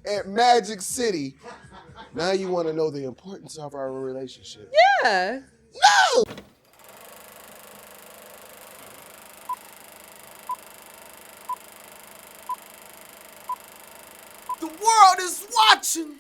at Magic City. Now you want to know the importance of our relationship. Yeah. No! The world is watching.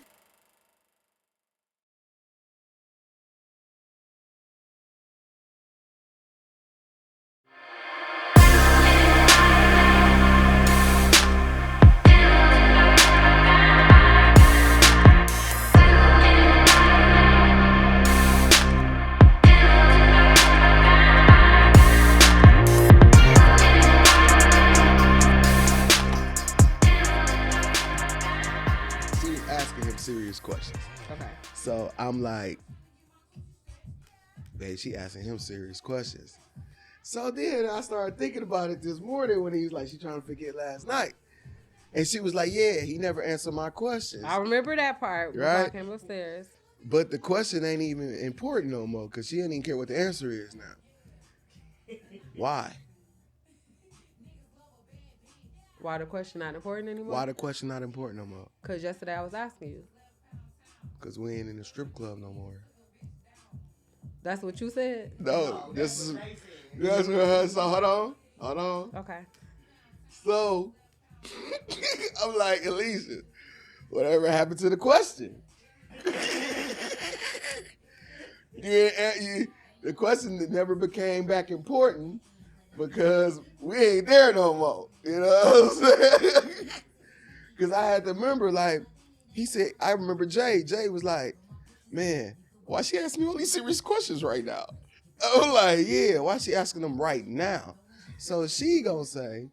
Serious questions. Okay. So I'm like, babe, she asking him serious questions. So then I started thinking about it this morning when he was like, she trying to forget last night. And she was like, yeah, he never answered my questions. I remember that part. Right? I came upstairs. But the question ain't even important no more because she didn't even care what the answer is now. Why? Why the question not important anymore? Why the question not important no more? Because yesterday I was asking you. Because we ain't in the strip club no more. That's what you said? No, this is... So hold on. Okay. So, I'm like, Alicia, whatever happened to the question? The question that never became back important because we ain't there no more. You know what I'm saying? Because I had to remember, like, he said, I remember Jay. Jay was like, man, why she asking me all these serious questions right now? I was like, yeah, why she asking them right now? So she gonna say,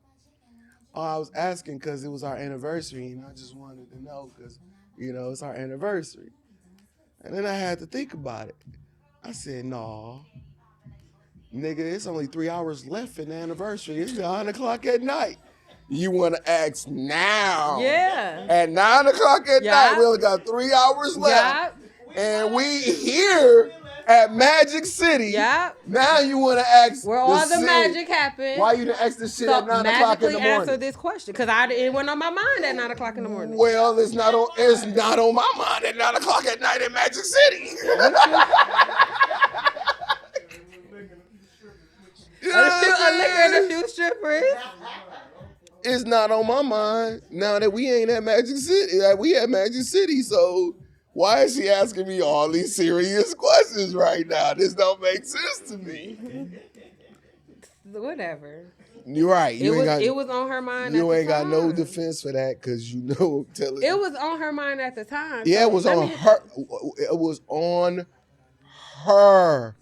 oh, I was asking because it was our anniversary and I just wanted to know because, you know, it's our anniversary. And then I had to think about it. I said, no, nigga, it's only 3 hours left in the anniversary. It's 9 o'clock at night. You want to ask now. Yeah. At 9 o'clock at night, we only got 3 hours left. And we here at Magic City. Yep. Now you want to ask where all the magic happened. Why you didn't ask this shit at 9 o'clock in the morning? Magically answer this question because it wasn't on my mind at 9 o'clock in the morning. Well, it's not on my mind at 9 o'clock at night in Magic City. A liquor and a few strippers. It's not on my mind now that we ain't at Magic City. Like, we at Magic City, so why is she asking me all these serious questions right now? This don't make sense to me. Whatever. You're right. It was on her mind. You at ain't the time. got no defense for that because you know. It was on her mind at the time. Yeah, so it was on her. It was on her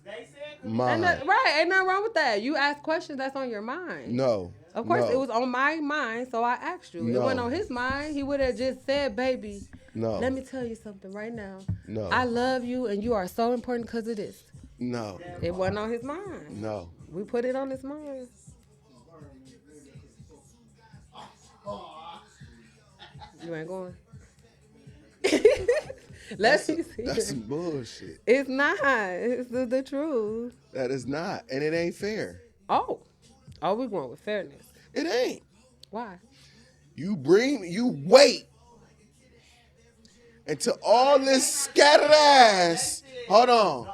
mind. Right, ain't nothing wrong with that. You ask questions that's on your mind. No. Of course, it was on my mind, so I asked you. No. It wasn't on his mind. He would have just said, baby, no. Let me tell you something right now. No. I love you, and you are so important because of this. No. It wasn't on his mind. No. We put it on his mind. You ain't going? Let me see. That's some bullshit. It's not. It's the truth. That is not. And it ain't fair. Oh, we going with fairness. It ain't. Why? You wait until all this scattered ass. Hold on.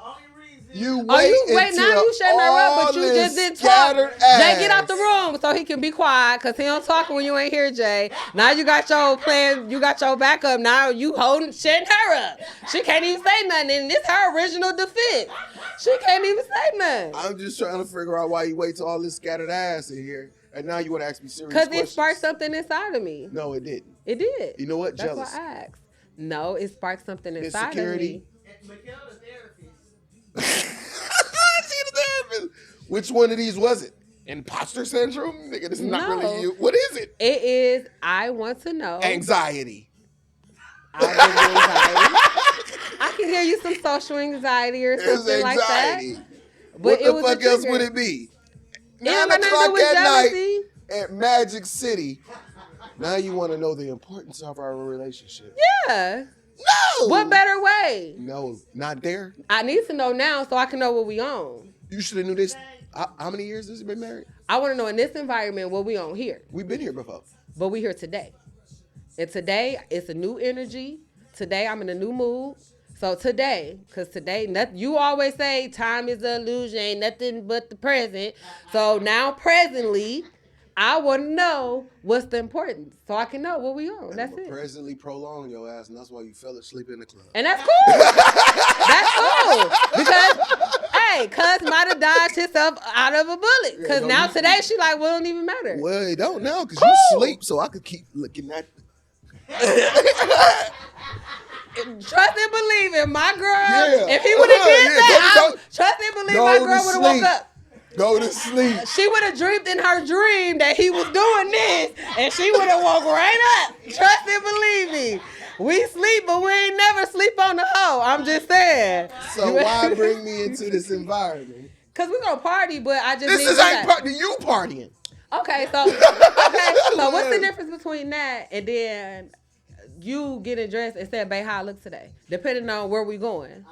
You wait now you shutting her up, but you just didn't talk. Jay, get out the room so he can be quiet, because he don't talk when you ain't here, Jay. Now you got your plan, you got your backup. Now you shutting her up. She can't even say nothing, and it's her original defense. She can't even say nothing. I'm just trying to figure out why you wait till all this scattered ass in here, and now you want to ask me serious questions. Because it sparked something inside of me. No, it didn't. It did. You know what? That's Jealous. why I asked. No, it sparked something inside of me. Which one of these was it? Imposter syndrome? Nigga, this is not really you. What is it? It is, I want to know. Anxiety. I can hear you some social anxiety or something like that. What the fuck else would it be? 9 o'clock at night at Magic City. Now you want to know the importance of our relationship. Yeah. No. What better way? No, not there. I need to know now so I can know what we own. You should have knew this. How many years has it been married? I want to know in this environment what we own here. We've been here before. But we here today. And today, it's a new energy. Today, I'm in a new mood. So today, because today, you always say time is an illusion, ain't nothing but the present. So now, presently, I want to know what's the importance, so I can know what we on. That's it. Presently prolong your ass, and that's why you fell asleep in the club. And that's cool. That's cool. Because, hey, cuz might have dodged himself out of a bullet. Because now today, she like, well, it don't even matter. Well, it don't now, because you sleep, so I could keep looking at Trust and believe in my girl. If he would have did that, trust and believe my girl would have woke up. Go to sleep. She would have dreamed in her dream that he was doing this, and she would have woke right up. Trust and believe me. We sleep, but we ain't never sleep on the hoe. I'm just saying. So why bring me into this environment? Cause we gonna party, but I just this need is ain't party. You partying. Okay, so what's the difference between that and then you getting dressed and saying, "Babe, how I look today?" Depending on where we going.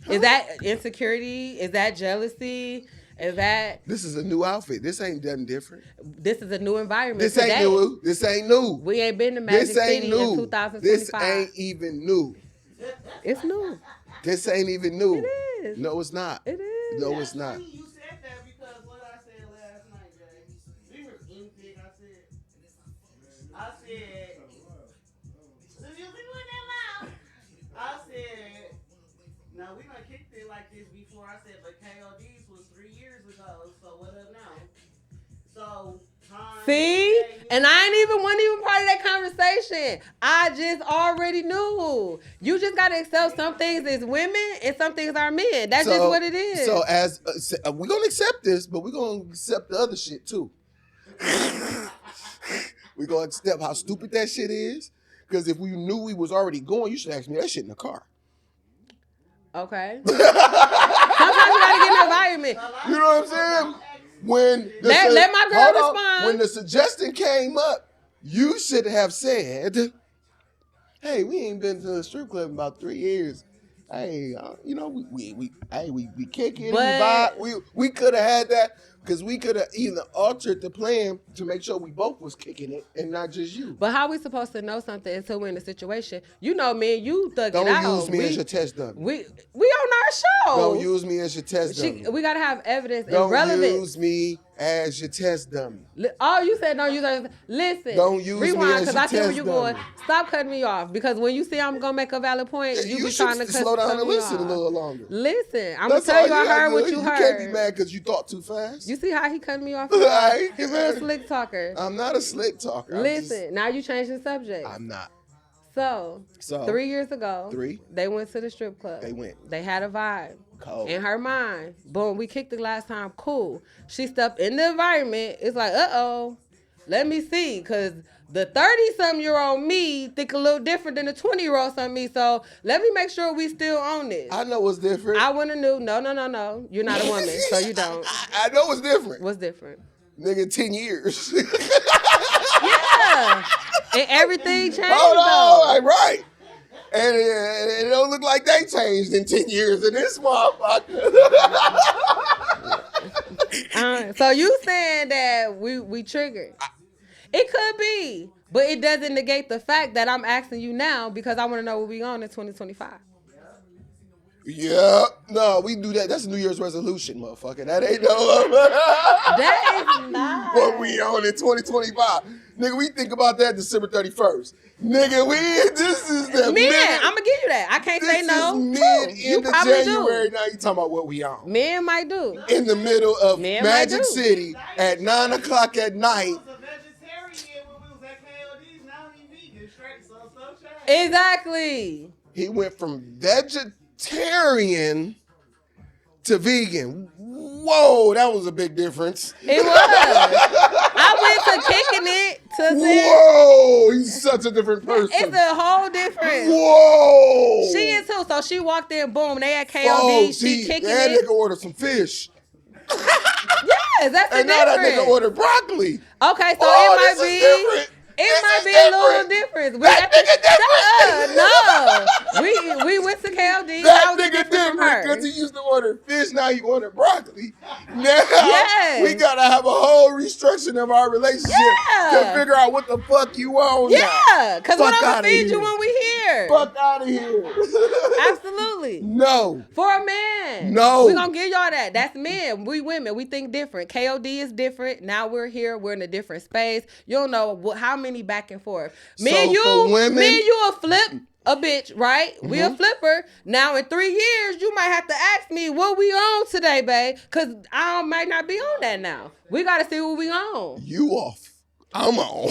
Is that insecurity? Is that jealousy? Is that... This is a new outfit. This ain't nothing different. This is a new environment. This ain't new. This ain't new. We ain't been to Magic City in 2025. This ain't even new. It's new. This ain't even new. It is. No, it's not. It is. No, it's not. You said that because what I said last night, Jay. We were anything I said. I said, since you been doing that loud, I said, no, we done kicked it like this before. I said, but KOD's was 3 years ago, so what up now? So, see? And I wasn't even part of that conversation. I just already knew. You just got to accept some things as women and some things are men. That's just what it is. So we're going to accept this, but we're going to accept the other shit too. We're going to accept how stupid that shit is. Because if we knew we was already going, you should ask me that shit in the car. Okay. Sometimes you got to get in the environment. You know what I'm saying? When let my girl respond. When the suggestion came up, you should have said, "Hey, we ain't been to a strip club in about 3 years. Hey, we kick it, we vibe. We could have had that because we could have either altered the plan to make sure we both was kicking it and not just you. But how we supposed to know something until we're in a situation? You know, man, you thug Don't it out. Don't use me as your test dummy. We on our show. Don't use me as your test dummy. We gotta have evidence and relevance. Don't use me as your test dummy. Oh, you said don't use us. Listen. Don't use rewind, me as because your I see where you going. dummy. Stop cutting me off because when you see I'm gonna make a valid point, you be trying to slow down and listen off. a little longer. Listen, I'm gonna tell you I heard what you heard. You can't be mad because you thought too fast. You see how he cut me off? Right. He real slick talker. I'm not a slick talker. Listen, now you changed the subject. I'm not. So 3 years ago, they went to the strip club. They went. They had a vibe. Cold. In her mind, boom, we kicked it last time. Cool. She stepped in the environment. It's like, uh-oh, let me see. Because the 30-something-year-old me think a little different than the 20-year-old some me. So let me make sure we still own this. I know what's different. I want to know. No. You're not a woman, so you don't. I know what's different. What's different? Nigga, 10 years. Yeah. And everything changed. Hold on, right. And it don't look like they changed in 10 years in this motherfucker. So you saying that we triggered? It could be, but it doesn't negate the fact that I'm asking you now because I want to know what we on in 2025. Yeah, no, we do that. That's a New Year's resolution, motherfucker. That ain't no. That is not what we on in 2025. Nigga, we think about that December 31st. Nigga, this is the men. I'm gonna give you that. I can't say no. This is mid into January. Do. Now you talking about what we on. Men might do. In the middle of Magic City at 9 o'clock at night. Exactly. He went from vegetarian to vegan. Whoa, that was a big difference. It was. I went to kicking it to whoa, he's such a different person. It's a whole difference. Whoa. She is too. So she walked in, boom, they had KOD, she kicking it. That nigga ordered some fish. Yes, that's the difference. And now that nigga ordered broccoli. Okay, so it might be. Different. It might be a little difference. That No, we went to KLD. That nigga different because he used to order fish. Now he order broccoli. Now we gotta have a whole restructuring of our relationship to figure out what the fuck you want. Yeah, because we're gonna feed you when we here. Fuck out of here. Absolutely. No. For a man. No. We're gonna give y'all that. That's men. We women. We think different. KOD is different. Now we're here. We're in a different space. You don't know how many back and forth. Me and you a flip a bitch, right? We a flipper. Now in 3 years, you might have to ask me what we on today, babe. Cause I might not be on that now. We gotta see what we on. You off. I'm on.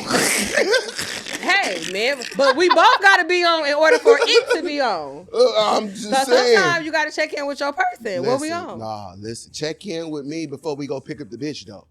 Hey, man, but we both got to be on in order for it to be on. I'm just saying. Sometimes you got to check in with your person. Listen, what we on? Nah, listen. Check in with me before we go pick up the bitch, though.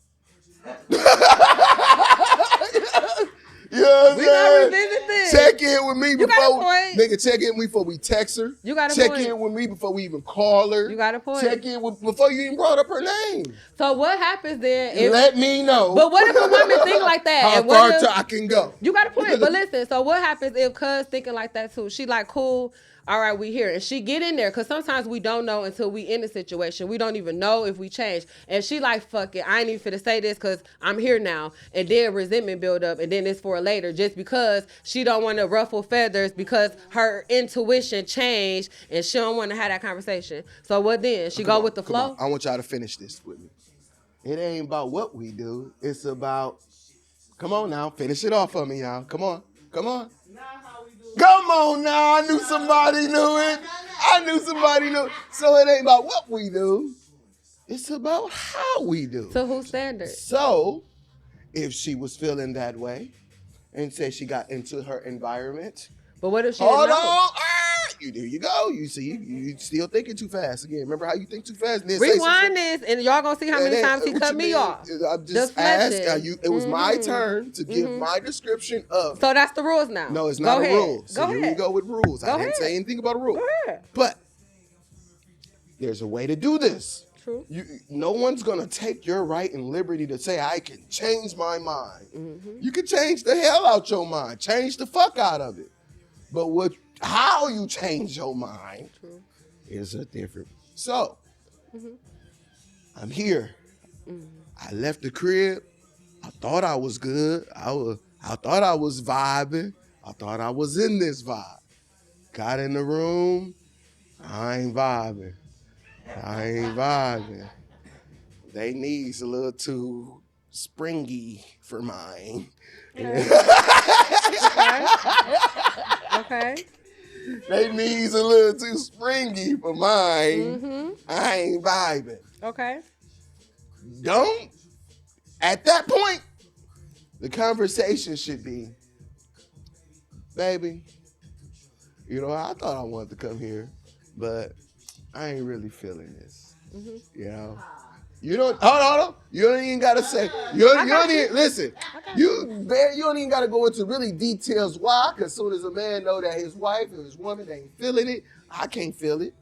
You know what I'm saying? We gotta revisit this. Check in with me before, nigga. Check in with me before we text her. You got a check point. in with me before we even call her. You got a point. Check in before you even brought up her name. So what happens then? Let me know. But what if a woman think like that? How far I can go? You got a point. But listen, so what happens if cuz thinking like that too? She like, cool. All right, we here. And she get in there because sometimes we don't know until we in the situation. We don't even know if we change. And she like, fuck it. I ain't even finna say this because I'm here now. And then resentment build up. And then it's for later just because she don't want to ruffle feathers because her intuition changed and she don't want to have that conversation. So what then? She go with the flow? I want y'all to finish this with me. It ain't about what we do. It's about, come on now, finish it off for me, y'all. Come on. Come on now, I knew somebody knew it. I knew somebody knew it. So it ain't about what we do. It's about how we do. So whose standard? So if she was feeling that way and say she got into her environment. But what if she Hold didn't know? on. There you go. You see, you still thinking too fast. Again, remember how you think too fast? Rewind this, and y'all gonna see how many times he cut me off. I'm just asking you. It was my turn to give my description of. So that's the rules now. No, it's not a rule. So here we go with rules. I didn't say anything about a rule. Go ahead. But there's a way to do this. True. No one's gonna take your right and liberty to say I can change my mind. You can change the hell out your mind. Change the fuck out of it. But how you change your mind is a different. So, I'm here. I left the crib. I thought I was good. I thought I was vibing. I thought I was in this vibe. Got in the room. I ain't vibing. They knees a little too springy for mine. Okay. They knees a little too springy for mine. I ain't vibing. Okay. Don't. At that point, the conversation should be, baby, I thought I wanted to come here, but I ain't really feeling this. You don't. Hold on. You don't even gotta say. You don't even listen. You don't even gotta go into really details. Why? Because soon as a man know that his wife or his woman ain't feeling it, I can't feel it.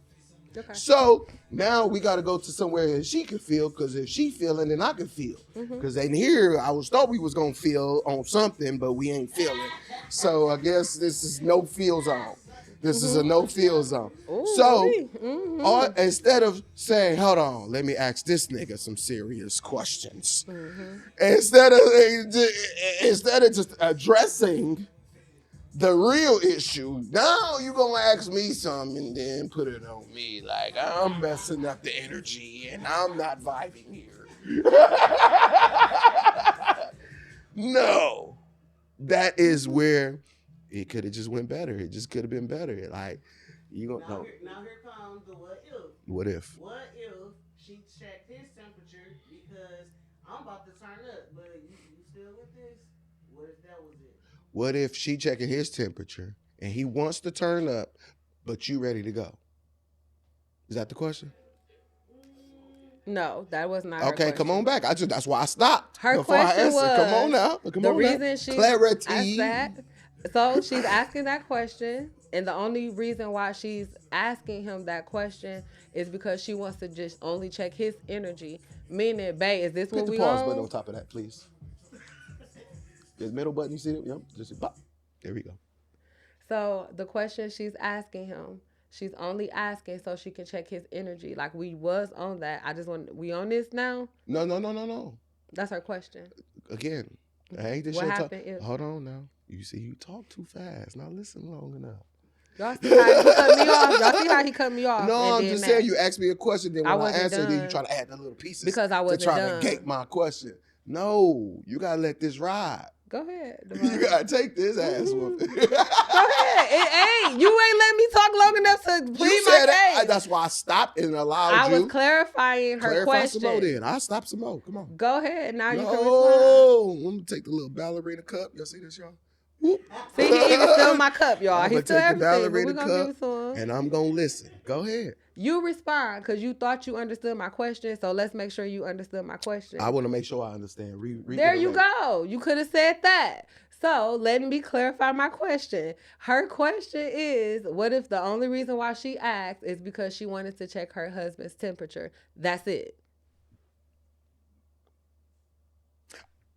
Okay. So now we gotta go to somewhere that she can feel. Because if she feeling, then I can feel. Because in here, thought we was gonna feel on something, but we ain't feeling. So I guess this is no feel zone. This is a no-feel zone. Ooh, so instead of saying, hold on, let me ask this nigga some serious questions. Instead of just addressing the real issue, now you gonna ask me something and then put it on me like I'm messing up the energy and I'm not vibing here. No, that is where it could have just went better. It just could have been better. Like, you don't know. Now here comes the what if. What if? What if she checked his temperature because I'm about to turn up, but you still with this? What if that was it? What if she checking his temperature and he wants to turn up, but you ready to go? Is that the question? No, that was not her Okay, question. come on back. That's why I stopped. Her before I question answered. was, come on now. The reason she Clarity. asked that, so she's asking that question, and the only reason why she's asking him that question is because she wants to just only check his energy. Meaning, babe, is this what we Hit the pause on? button on top of that, please. The middle button, you see it? Yep. Just pop. There we go. So the question she's asking him, she's only asking so she can check his energy. Like we was on that. We on this now? No. That's her question. Again, I ain't this What your happened if... Hold on now. You see, you talk too fast. Now listen long enough. Y'all see how he cut me off? Y'all see how he cut me off? No, I'm just saying you asked me a question, then when I answered, then you try to add the little pieces because I wasn't to try done. to gate my question. No, you gotta let this ride. Go ahead. You gotta take this ass whooping. Go ahead. It ain't. You ain't let me talk long enough to plead my case. That's why I stopped and allowed you. I was clarifying her question. Some more then. I'll stop some more. Come on. Go ahead. Now you can respond. No, I'm gonna take the little ballerina cup. Y'all see this, y'all? Whoop. See, he even filled my cup, y'all. I'm He gonna still take the everything, but ballerina we gonna give it cup, to him. and I'm gonna listen. Go ahead. You respond because you thought you understood my question. So let's make sure you understood my question. I want to make sure I understand. There you go. You could have said that. So let me clarify my question. Her question is, what if the only reason why she asked is because she wanted to check her husband's temperature? That's it.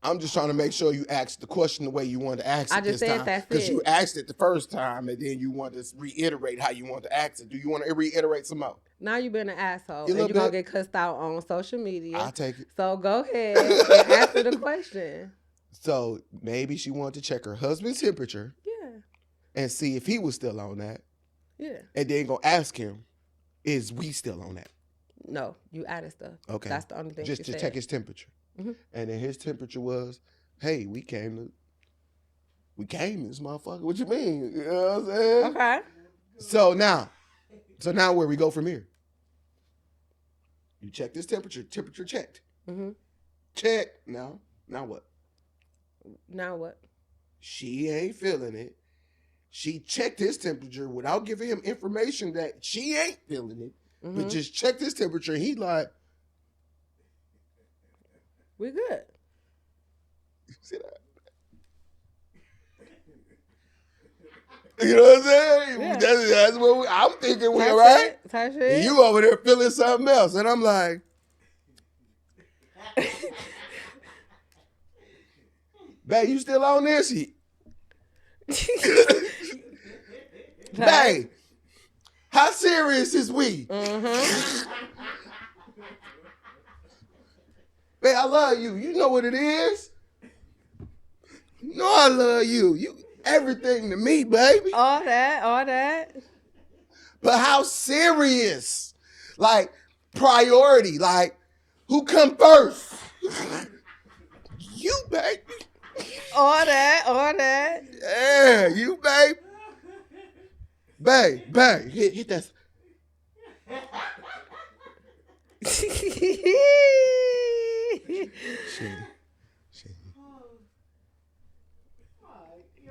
I'm just trying to make sure you asked the question the way you wanted to ask it. I just this said time, that's it. because you asked it the first time, and then you want to reiterate how you want to ask it. Do you want to reiterate some more? Now you've been an asshole, and you're going to get cussed out on social media. I'll take it. So go ahead and answer the question. So maybe she wanted to check her husband's temperature. Yeah. And see if he was still on that. Yeah. And then go ask him, is we still on that? No, you added stuff. Okay. That's the only thing just to said. check his temperature. Mm-hmm. And then his temperature was, hey, we came this motherfucker. What you mean? You know what I'm saying? Okay. So now where we go from here? You check this temperature checked. Mm-hmm. Check. Now what? Now what? She ain't feeling it. She checked his temperature without giving him information that she ain't feeling it. Mm-hmm. But just checked his temperature. He like, we good. See that? You know what I'm saying? Yeah. That's what I'm thinking we're right. And you over there feeling something else. And I'm like, babe, you still on this? Babe, how serious is we? Mm-hmm. Babe, I love you. You know what it is? You know I love you. You everything to me, baby. All that. But how serious? Like, priority. Like, who come first? You, baby. All that. Yeah, you, babe. Babe, hit that. Shit.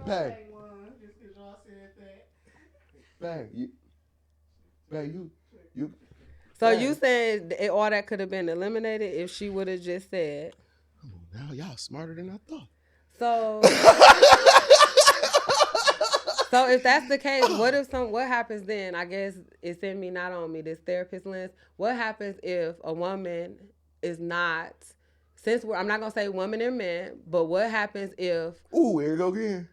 Babe. You. So you said all that could have been eliminated if she would have just said. Come on now, y'all smarter than I thought. So if that's the case, what happens then? I guess it's in me, not on me, this therapist lens. What happens if a woman is not, I'm not going to say women and men, but what happens if... Ooh, here you go again.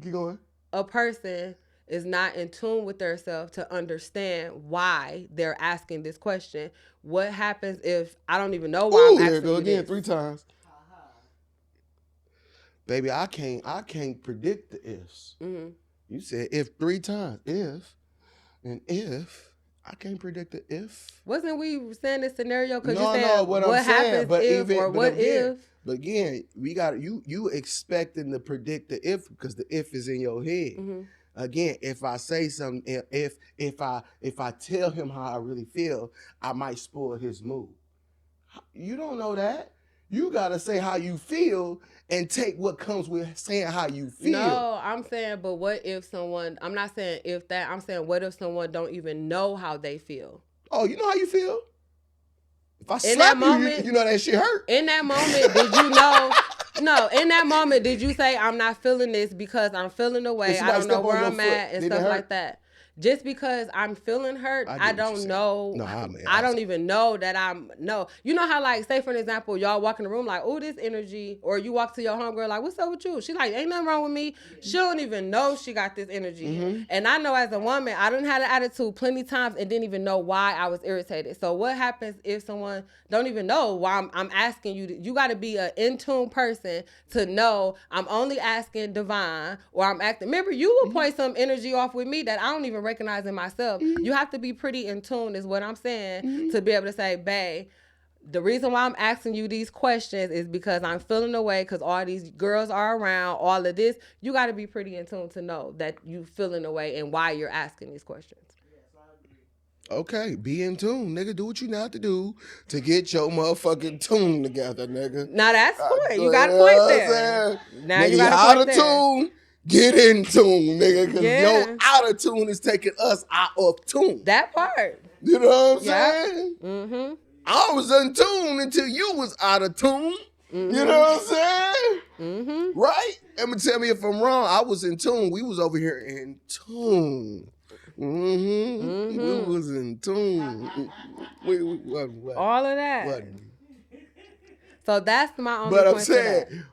Keep going. A person is not in tune with themselves to understand why they're asking this question. What happens if I don't even know why I'm asking here you go again, this? 3 times. Baby, I can't predict the ifs. Mm-hmm. You said if 3 times. If I can't predict the if. Wasn't we saying this scenario? Because you said what happens if. But again, we got you expecting to predict the if because the if is in your head. Mm-hmm. Again, if I say something, if I tell him how I really feel, I might spoil his mood. You don't know that. You gotta say how you feel and take what comes with saying how you feel. No, I'm saying, but what if someone? I'm not saying if that. I'm saying what if someone don't even know how they feel? Oh, you know how you feel. If I slap you know that shit hurt. In that moment, did you know? No, in that moment, did you say I'm not feeling this because I'm feeling away? I don't know where I'm at and stuff like that. just because I'm feeling hurt, I don't know. No, I mean, I don't even know that you know how, like, say for an example, y'all walk in the room like, oh, this energy, or you walk to your homegirl like, what's up with you? She like, ain't nothing wrong with me. She don't even know she got this energy. And I know as a woman, I done had an attitude plenty times and didn't even know why I was irritated. So what happens if someone don't even know why I'm asking you? You got to be an in tune person to know I'm only asking divine, or I'm acting. Remember, you will point some energy off with me that I don't even recognize in myself. You have to be pretty in tune, is what I'm saying, to be able to say, babe, the reason why I'm asking you these questions is because I'm feeling away because all these girls are around, all of this. You got to be pretty in tune to know that you feeling away and why you're asking these questions. Okay, be in tune, nigga. Do what you got to do to get your motherfucking tune together, nigga. Now that's point. You got a point there. Now nigga, you got a out point of there. tune, get in tune, nigga. Because your out of tune is taking us out of tune. That part. You know what I'm saying? Mm-hmm. I was in tune until you was out of tune. You know what I'm saying? Mm-hmm. Right? And tell me if I'm wrong. I was in tune. We was over here in tune. We was in tune. We wasn't. All of that. Wasn't. So that's my only but point. I'm saying,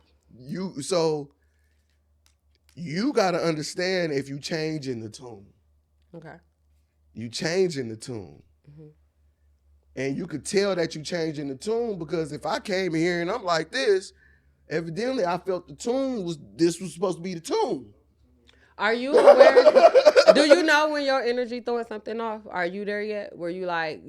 you got to understand if you change in the tune. Okay. You change in the tune. Mm-hmm. And you could tell that you change in the tune because if I came here and I'm like this, evidently I felt the tune was supposed to be the tune. Are you aware? Do you know when your energy throwing something off? Are you there yet? Where you like,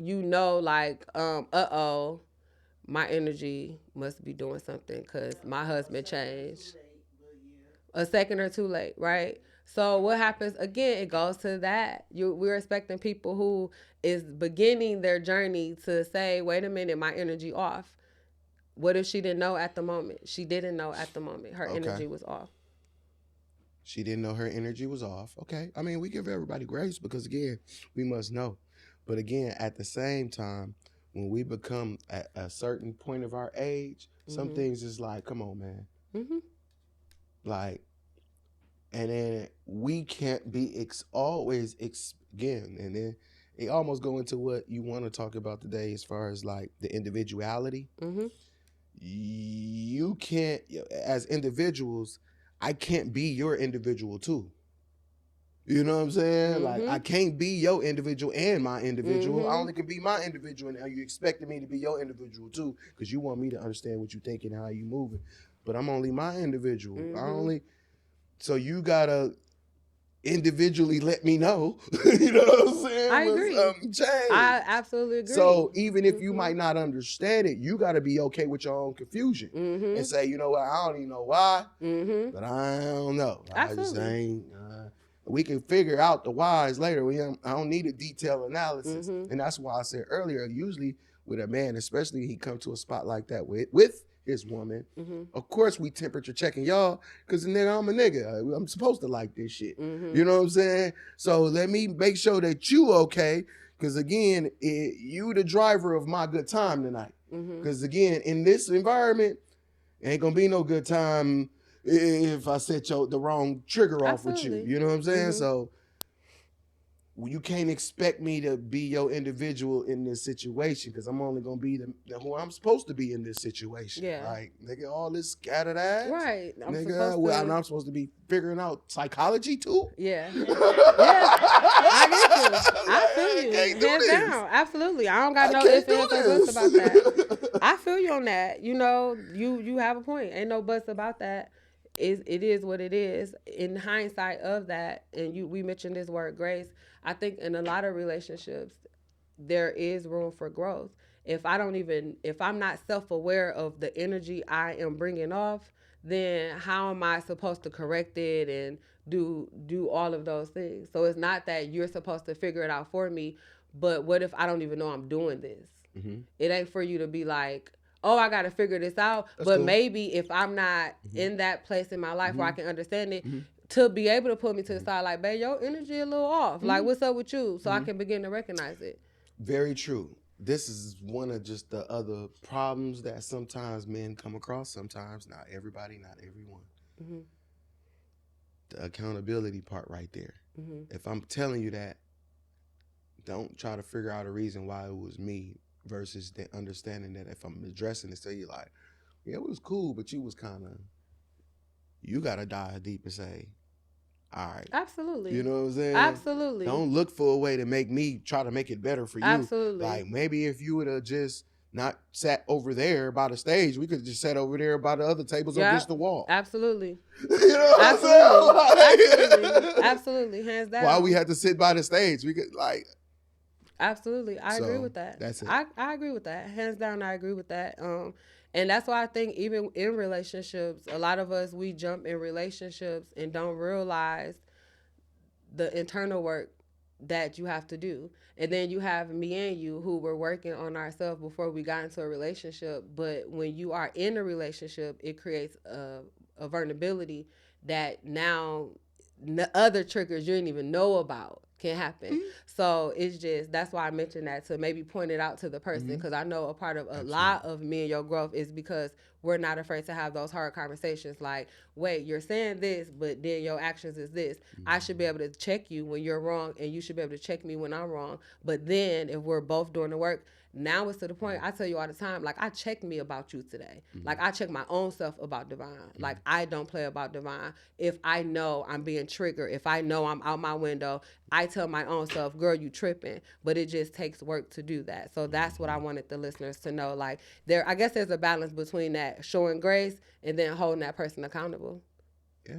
my energy must be doing something because my husband changed. A second or two late, right? So what happens again? It goes to that. We're expecting people who is beginning their journey to say, "Wait a minute, my energy off." What if she didn't know at the moment? She didn't know at the moment her energy was off. She didn't know her energy was off. Okay, I mean, we give everybody grace because again, we must know. But again, at the same time, when we become at a certain point of our age, some things is like, come on, man. Mm-hmm. Like. And then we can't be always again. And then it almost go into what you want to talk about today as far as like the individuality. Mm-hmm. You can't, as individuals, I can't be your individual too. You know what I'm saying? Mm-hmm. Like I can't be your individual and my individual. Mm-hmm. I only can be my individual, and now you expecting me to be your individual too because you want me to understand what you think and how you moving. But I'm only my individual. Mm-hmm. So you gotta individually let me know. You know what I'm saying? I agree. I absolutely agree. So even if you might not understand it, you gotta be okay with your own confusion and say, you know what, I don't even know why, but I don't know. Absolutely. I just ain't. We can figure out the whys later. I don't need a detailed analysis, and that's why I said earlier. Usually with a man, especially he come to a spot like that with his woman. Of course we temperature checking y'all because I'm a nigga. I'm supposed to like this shit. You know what I'm saying? So let me make sure that you okay because again, you the driver of my good time tonight. Because again, in this environment, ain't gonna be no good time if I set the wrong trigger off with you. You know what I'm saying? So you can't expect me to be your individual in this situation because I'm only gonna be who I'm supposed to be in this situation. Yeah. Like, nigga, all this scattered ass. Right. I'm supposed to be figuring out psychology too. Yeah. I get you. I feel you. Hands down. Absolutely. I don't got no ifs, ands, or buts about that. I feel you on that. You know, you have a point. Ain't no buts about that. It is what it is. In hindsight of that, and we mentioned this word grace, I think in a lot of relationships, there is room for growth. If I'm not self-aware of the energy I am bringing off, then how am I supposed to correct it and do all of those things? So it's not that you're supposed to figure it out for me, but what if I don't even know I'm doing this? It ain't for you to be like, oh, I got to figure this out. That's but cool. Maybe if I'm not in that place in my life where I can understand it, to be able to put me to the side like, babe, your energy a little off. Like, what's up with you? So I can begin to recognize it. Very true. This is one of just the other problems that sometimes men come across. Sometimes, not everybody, not everyone. The accountability part right there. If I'm telling you that don't try to figure out a reason why it was me versus the understanding that if I'm addressing it, say you like, yeah, it was cool, but you was kind of, you got to dive deep and say, all right. Absolutely. You know what I'm saying? Absolutely. Don't look for a way to make me try to make it better for you. Absolutely. Like, maybe if you would have just not sat over there by the stage, we could have just sat over there by the other tables against the wall. Absolutely. You know what I'm saying? Like, Absolutely. Hands down. Why we had to sit by the stage? We could, like... Absolutely. I agree with that. That's it. I agree with that. Hands down, I agree with that. And that's why I think even in relationships, a lot of us, we jump in relationships and don't realize the internal work that you have to do. And then you have me and you who were working on ourselves before we got into a relationship. But when you are in a relationship, it creates a vulnerability that now other triggers you didn't even know about can happen. Mm-hmm. So it's just, that's why I mentioned that, to maybe point it out to the person, because I know a part of a lot of me and your growth is because we're not afraid to have those hard conversations like, wait, you're saying this, but then your actions is this. I should be able to check you when you're wrong, and you should be able to check me when I'm wrong. But then if we're both doing the work, now it's to the point, I tell you all the time, like, I check me about you today. Like, I check my own self about Divine. Like, I don't play about Divine. If I know I'm being triggered, if I know I'm out my window, I tell my own self, girl, you tripping. But it just takes work to do that. So that's what I wanted the listeners to know. Like, I guess there's a balance between that, showing grace and then holding that person accountable. Yeah.